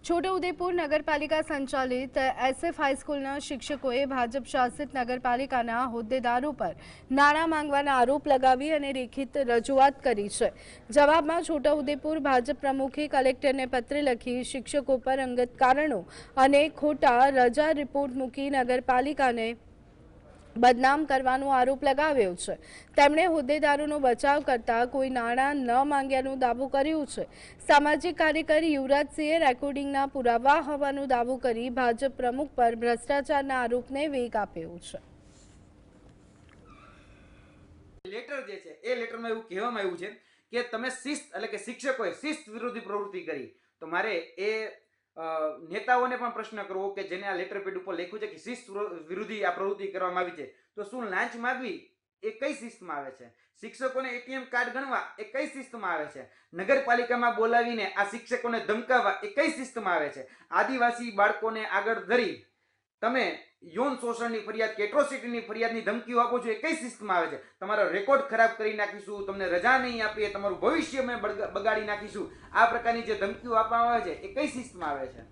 છોટાઉદેપુર નગરપાલિકા સંચાલિત એસએફ હાઈસ્કૂલના શિક્ષકોએ ભાજપ શાસિત નગરપાલિકાના હોદ્દેદારો પર નાણાં માંગવાના આરોપ લગાવી અને લેખિત રજૂઆત કરી છે। જવાબમાં છોટાઉદેપુર ભાજપ પ્રમુખે કલેક્ટરને પત્ર લખી શિક્ષકો પર અંગત કારણો અને ખોટા રજા રિપોર્ટ મૂકી નગરપાલિકાને બદનામ કરવાનો આરોપ લગાવ્યો છે। તેમણે હોદ્દેદારોનો બચાવ કરતા કોઈ નાણાં ન માંગ્યાનો દાવો કર્યો છે। સામાજિક કાર્યકર યુવરાજસિંહે રેકોર્ડિંગના પુરાવા હોવાનો દાવો કરી ભાજપ પ્રમુખ પર ભ્રષ્ટાચારના આરોપને વેગ આપ્યો છે। લેટર જે છે એ લેટરમાં એવું કહેવામાં આવ્યું છે કે તમે શિસ્ત એટલે કે શિક્ષકોએ શિસ્ત વિરોધી પ્રવૃત્તિ કરી, તો મારે એ નેતાઓને પણ પ્રશ્ન કરવો કે જેને આ લેટર પેડ ઉપર લખ્યું છે કે શિસ્ત વિરોધી આ પ્રવૃત્તિ કરવામાં આવી છે, તો શું લાંચ માંગવી એ કઈ શિસ્તમાં આવે છે? શિક્ષકોને એટીએમ કાર્ડ ગણવા એ કઈ શિસ્તમાં આવે છે? નગરપાલિકામાં બોલાવીને આ શિક્ષકોને ધમકાવવા એ કઈ શિસ્તમાં આવે છે? આદિવાસી બાળકોને આગળ ધરી તમે યૌન શોષણની ફરિયાદ કે એટ્રોસિટીની ફરિયાદની ધમકીઓ આપો છો એ કઈ શિસ્તમાં આવે છે? તમારો રેકોર્ડ ખરાબ કરી નાખીશું, તમને રજા નહીં આપીએ, તમારું ભવિષ્ય અમે બગાડી નાખીશું, આ પ્રકારની જે ધમકીઓ આપવામાં આવે છે એ કઈ શિસ્તમાં આવે છે?